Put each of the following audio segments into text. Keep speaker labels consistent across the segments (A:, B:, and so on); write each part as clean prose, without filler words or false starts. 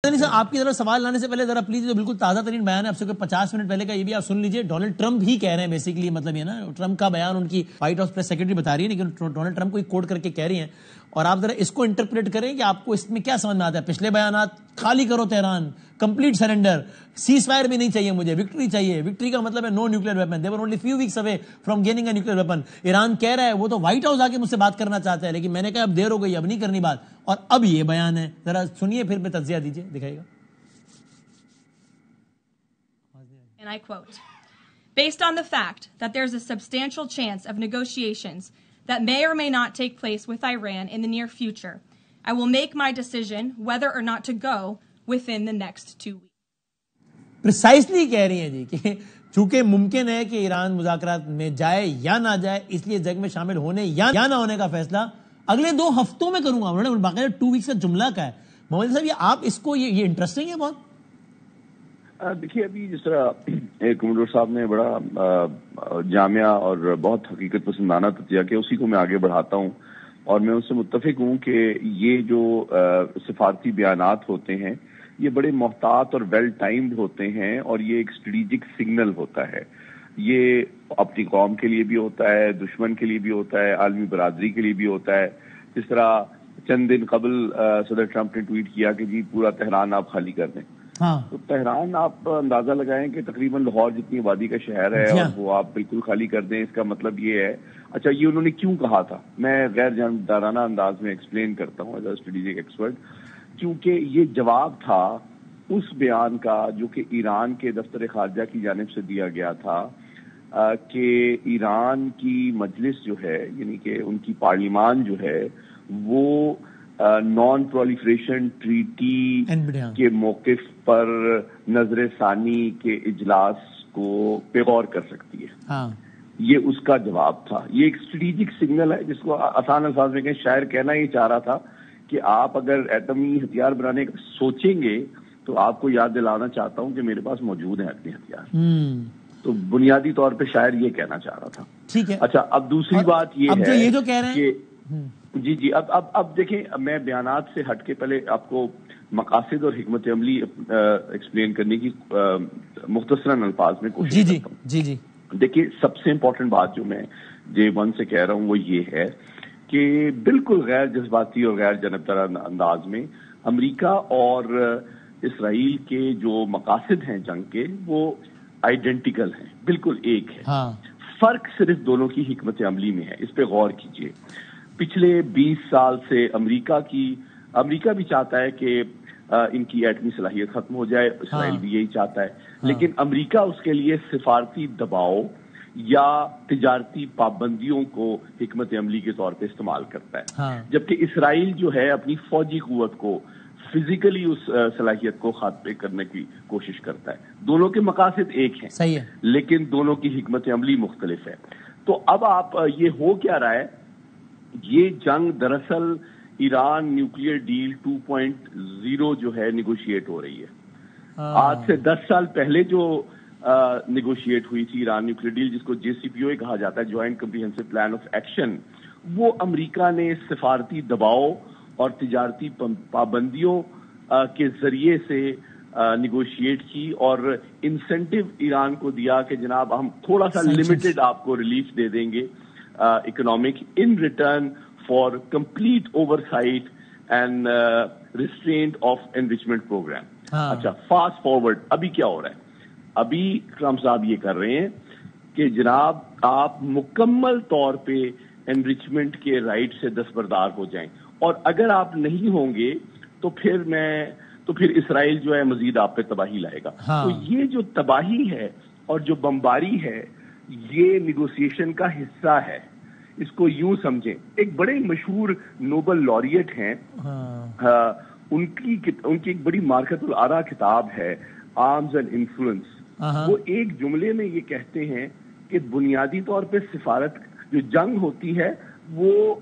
A: پاکستانی صاحب آپ کی طرف سوال لانے سے پہلے ذرا پلیز جو بالکل تازہ ترین بیان ہے آپ سے کوئی 50 منٹ پہلے کا یہ بھی آپ سن لیجئے. ڈونلڈ ٹرمپ ہی کہہ رہے ہیں بیسیکلی, مطلب یہ نا ٹرمپ کا بیان ان کی وائٹ ہاؤس پریس سیکرٹری بتا رہی ہے, لیکن ڈونلڈ ٹرمپ کو کوٹ کر کے کہہ رہی ہیں, اور آپ ذرا اس کو انٹرپریٹ کریں کہ آپ کو اس میں کیا سمجھ میں آتا ہے. پچھلے بیانات خالی کرو Tehran, complete surrender, cease fire بھی نہیں چاہیے مجھے, وکٹری چاہیے. وکٹری کا مطلب ہے no nuclear weapon. They were only few weeks away from gaining a nuclear weapon. Iran کہہ رہا ہے وہ تو وائٹ ہاؤس آ کے مجھ سے بات کرنا چاہتا ہے, لیکن میں نے کہا اب دیر ہو گئی, اب نہیں کرنی بات. اور اب یہ بیان ہے, ذرا سنیے پھر میں تجزیہ دیجیے, دکھائیے گا.
B: And I quote, "Based on the fact that there's a substantial chance of negotiations that may or may not take place with Iran in the near future, I will make my decision whether or not to go within the next 2 weeks."
A: Precisely کہہ رہی ہیں جی کہ چونکہ ممکن ہے کہ ایران مذاکرات میں جائے یا نہ جائے, اس لیے جنگ میں شامل ہونے یا نہ ہونے کا فیصلہ اگلے 2 ہفتوں میں کروں گا. انہوں نے باقاعدہ 2 ویکس کا جملہ کا ہے. محمد صاحب یہ آپ اس کو یہ انٹرسٹنگ ہے بہت.
C: دیکھیے ابھی جس طرح کمڈور صاحب نے بڑا جامعہ اور بہت حقیقت پسندانہ تجزیہ کیا, اسی کو میں آگے بڑھاتا ہوں, اور میں اس سے متفق ہوں کہ یہ جو سفارتی بیانات ہوتے ہیں یہ بڑے محتاط اور ویل ٹائمڈ ہوتے ہیں, اور یہ ایک اسٹریٹجک سگنل ہوتا ہے. یہ اپنی قوم کے لیے بھی ہوتا ہے, دشمن کے لیے بھی ہوتا ہے, عالمی برادری کے لیے بھی ہوتا ہے. جس طرح چند دن قبل صدر ٹرمپ نے ٹویٹ کیا کہ جی پورا تہران آپ خالی کر دیں. تو تہران آپ اندازہ لگائیں کہ تقریباً لاہور جتنی آبادی کا شہر ہے, اور وہ آپ بالکل خالی کر دیں. اس کا مطلب یہ ہے, اچھا یہ انہوں نے کیوں کہا تھا, میں غیر جانبدارانہ انداز میں ایکسپلین کرتا ہوں ایز اے اسٹریٹجک ایکسپرٹ. کیونکہ یہ جواب تھا اس بیان کا جو کہ ایران کے دفتر خارجہ کی جانب سے دیا گیا تھا کہ ایران کی مجلس جو ہے, یعنی کہ ان کی پارلیمان جو ہے, وہ نان پرولیفریشن ٹریٹی کے موقف پر نظر ثانی کے اجلاس کو پہ غور کر سکتی ہے. یہ اس کا جواب تھا. یہ ایک اسٹریٹجک سگنل ہے جس کو آسان الفاظ میں کہیں شاعر کہنا یہ چاہ رہا تھا کہ آپ اگر ایٹمی ہتھیار بنانے کا سوچیں گے تو آپ کو یاد دلانا چاہتا ہوں کہ میرے پاس موجود ہیں ایٹمی ہتھیار. تو بنیادی طور پہ شاعر یہ کہنا چاہ رہا تھا.
A: ٹھیک ہے.
C: اچھا اب دوسری بات یہ ہے
A: یہ جو کہہ رہے ہیں
C: کہ جی اب دیکھیں, میں بیانات سے ہٹ کے پہلے آپ کو مقاصد اور حکمت عملی ایکسپلین کرنے کی مختصراً الفاظ میں کوشش کرتا ہوں.
A: جی
C: دیکھیے سب سے امپورٹنٹ بات جو میں J1 سے کہہ رہا ہوں وہ یہ ہے کہ بالکل غیر جذباتی اور غیر جانبدارانہ انداز میں امریکہ اور اسرائیل کے جو مقاصد ہیں جنگ کے وہ آئیڈینٹیکل ہیں, بالکل ایک ہے. فرق صرف دونوں کی حکمت عملی میں ہے. اس پہ غور کیجئے. پچھلے 20 سال سے امریکہ بھی چاہتا ہے کہ ان کی ایٹمی صلاحیت ختم ہو جائے, اسرائیل بھی یہی چاہتا ہے, لیکن امریکہ اس کے لیے سفارتی دباؤ یا تجارتی پابندیوں کو حکمت عملی کے طور پہ استعمال کرتا ہے, جبکہ اسرائیل جو ہے اپنی فوجی قوت کو فزیکلی اس صلاحیت کو خاتمے کرنے کی کوشش کرتا ہے. دونوں کے مقاصد ایک ہیں, صحیح ہے, لیکن دونوں کی حکمت عملی مختلف ہے. تو اب آپ یہ ہو کیا رہا ہے, یہ جنگ دراصل ایران نیوکلیئر ڈیل 2.0 جو ہے نیگوشیٹ ہو رہی ہے. آج سے 10 سال پہلے جو نیگوشیٹ ہوئی تھی ایران نیوکلیئر ڈیل, جس کو JCPOA کہا جاتا ہے, joint comprehensive plan of action, وہ امریکہ نے سفارتی دباؤ اور تجارتی پابندیوں کے ذریعے سے نیگوشیٹ کی, اور انسینٹیو ایران کو دیا کہ جناب ہم تھوڑا سا لمیٹڈ آپ کو ریلیف دے دیں گے economic in return for complete oversight and restraint of enrichment program. اچھا فاسٹ فارورڈ ابھی کیا ہو رہا ہے, ابھی ٹرمپ صاحب یہ کر رہے ہیں کہ جناب آپ مکمل طور پہ انریچمنٹ کے رائٹ سے دستبردار ہو جائیں, اور اگر آپ نہیں ہوں گے تو پھر اسرائیل جو ہے مزید آپ پہ تباہی لائے گا. تو یہ جو تباہی ہے اور جو بمباری ہے یہ نیگوسیشن کا حصہ ہے. اس کو یوں سمجھیں, ایک بڑے مشہور نوبل laureate ہیں, ان کی ایک بڑی مارکت الآراء کتاب ہے آرمز اینڈ انفلوئنس. وہ ایک جملے میں یہ کہتے ہیں کہ بنیادی طور پہ سفارت جو جنگ ہوتی ہے وہ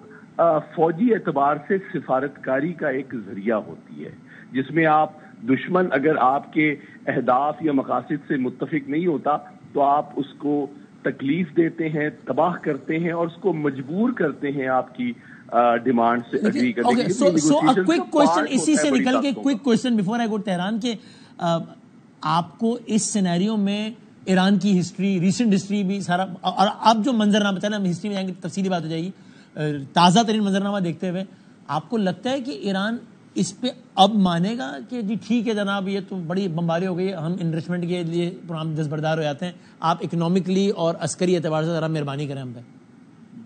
C: فوجی اعتبار سے سفارتکاری کا ایک ذریعہ ہوتی ہے, جس میں آپ دشمن اگر آپ کے اہداف یا مقاصد سے متفق نہیں ہوتا تو آپ اس کو تکلیف دیتے ہیں, تباہ کرتے ہیں, اور اس کو مجبور کرتے ہیں آپ کی ڈیمانڈ سے اگری کرنے کے
A: لیے. سو کوئک کوشچن اسی سے نکل کے quick question before I go Tehran کہ آپ کو اس سینیریو میں ایران کی ہسٹری, ریسنٹ ہسٹری بھی سارا, اور اب جو منظرنامہ بتانا, ہم ہسٹری میں جائیں گے تفصیلی بات ہو جائے گی, تازہ ترین منظرنامہ دیکھتے ہوئے آپ کو لگتا ہے کہ ایران اس پہ اب مانے گا کہ جی ٹھیک ہے جناب یہ تو بڑی بمباری ہو گئی, ہم انویسٹمنٹ کے لیے ہم دستبردار ہو جاتے ہیں, آپ اکنامکلی اور عسکری اعتبار سے ذرا مہربانی کریں ہم پہ؟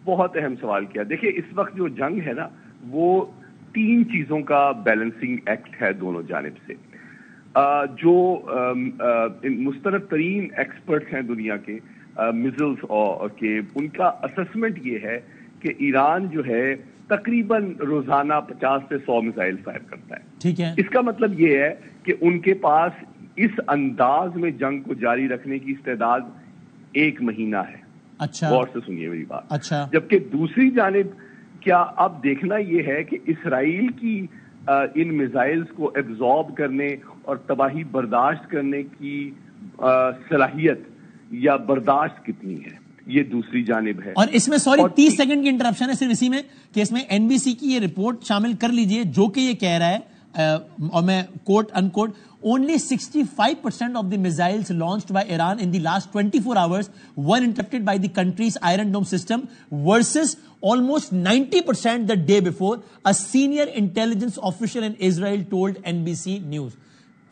C: بہت اہم سوال کیا. دیکھیں اس وقت جو جنگ ہے نا وہ 3 چیزوں کا بیلنسنگ ایکٹ ہے دونوں جانب سے. جو مستند ترین ایکسپرٹس ہیں دنیا کے میزلز کے, ان کا اسسمنٹ یہ ہے کہ ایران جو ہے تقریباً روزانہ 50 سے 100 میزائل فائر کرتا ہے.
A: ٹھیک ہے.
C: اس کا مطلب یہ ہے کہ ان کے پاس اس انداز میں جنگ کو جاری رکھنے کی استعداد 1 مہینہ ہے.
A: اچھا,
C: غور سے سنیے میری بات.
A: اچھا.
C: جبکہ دوسری جانب کیا اب دیکھنا یہ ہے کہ اسرائیل کی ان میزائلز کو ایبزارب کرنے اور تباہی برداشت کرنے کی صلاحیت یا برداشت کتنی ہے, یہ دوسری جانب ہے.
A: اور اس میں سوری 30 سیکنڈ کی انٹرپشن ہے صرف اسی میں کہ اس میں این بی سی کی یہ رپورٹ شامل کر لیجئے جو کہ یہ کہہ رہا ہے, اور میں کوٹ ان کوٹ, only 65% of the missiles launched by Iran in the last 24 hours were intercepted by the country's Iron Dome system versus almost 90% the day before, a senior intelligence official in Israel told NBC News.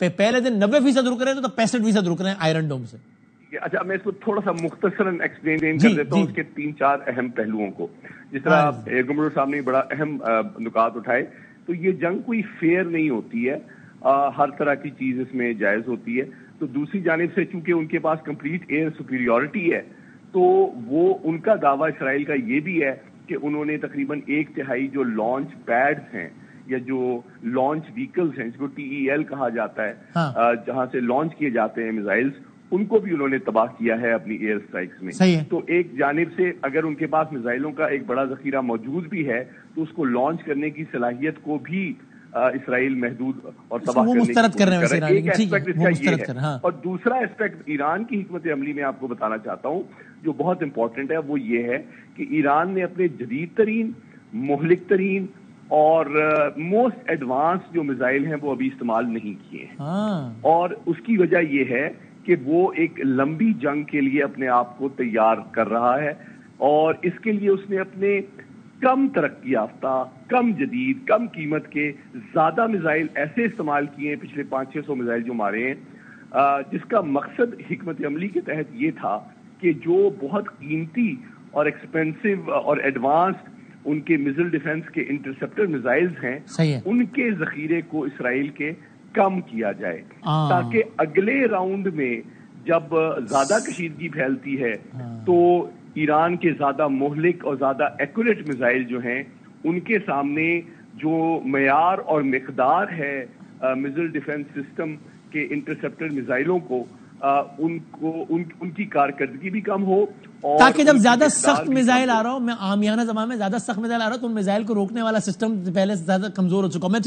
A: پہلے دن 90% رک رہے ہیں تو 65% رک رہے ہیں Iron Dome سے.
C: اچھا میں اس کو تھوڑا سا مختصراً ایکسپلین کر دیتا ہوں اس کے 3-4 اہم پہلوؤں کو. جس طرح گمرو صاحب نے بڑا اہم نکات اٹھائے, تو یہ جنگ کوئی فیئر نہیں ہوتی ہے, ہر طرح کی چیز اس میں جائز ہوتی ہے. تو دوسری جانب سے چونکہ ان کے پاس کمپلیٹ ایئر سپیریورٹی ہے, تو وہ ان کا دعویٰ اسرائیل کا یہ بھی ہے کہ انہوں نے تقریباً 1/3 جو لانچ پیڈز ہیں یا جو لانچ ویکلز ہیں, جس کو TEL کہا جاتا ہے, جہاں سے لانچ کیے جاتے ہیں میزائلز, ان کو بھی انہوں نے تباہ کیا ہے اپنی ایئر سٹرائکس میں. تو ایک جانب سے اگر ان کے پاس میزائلوں کا ایک بڑا ذخیرہ موجود بھی ہے تو اس کو لانچ کرنے کی صلاحیت کو بھی اسرائیل محدود اور تباہ کرنے کی کوشش کر رہے ہیں. ایک ایسپیکٹ اس کا یہ ہے. اور دوسرا ایسپیکٹ ایران کی حکمت عملی میں آپ کو بتانا چاہتا ہوں جو بہت امپورٹنٹ ہے, وہ یہ ہے کہ ایران نے اپنے جدید ترین, مہلک ترین اور موسٹ ایڈوانس جو میزائل ہیں وہ ابھی استعمال نہیں کیے ہیں. اور اس کی وجہ یہ ہے کہ وہ ایک لمبی جنگ کے لیے اپنے آپ کو تیار کر رہا ہے, اور اس کے لیے اس نے اپنے کم ترقی یافتہ, کم جدید, کم قیمت کے زیادہ میزائل ایسے استعمال کیے ہیں, پچھلے 500-600 میزائل جو مارے ہیں, جس کا مقصد حکمت عملی کے تحت یہ تھا کہ جو بہت قیمتی اور ایکسپینسو اور ایڈوانسڈ ان کے میزل ڈیفنس کے انٹرسپٹر میزائلز ہیں, ان کے ذخیرے کو اسرائیل کے کم کیا جائے, تاکہ اگلے راؤنڈ میں جب زیادہ کشیدگی پھیلتی ہے تو ایران کے زیادہ مہلک اور زیادہ ایکوریٹ میزائل جو ہیں ان کے سامنے جو معیار اور مقدار ہے میزل ڈیفنس سسٹم کے انٹرسپٹر میزائلوں کو, ان کی کارکردگی بھی کم ہو,
A: تاکہ جب زیادہ سخت میزائل آ رہا ہو, میں عامیانہ زبان میں زیادہ سخت میزائل آ رہا ہو تو ان میزائل کو روکنے والا سسٹم پہلے سے زیادہ کمزور ہو چکا. میں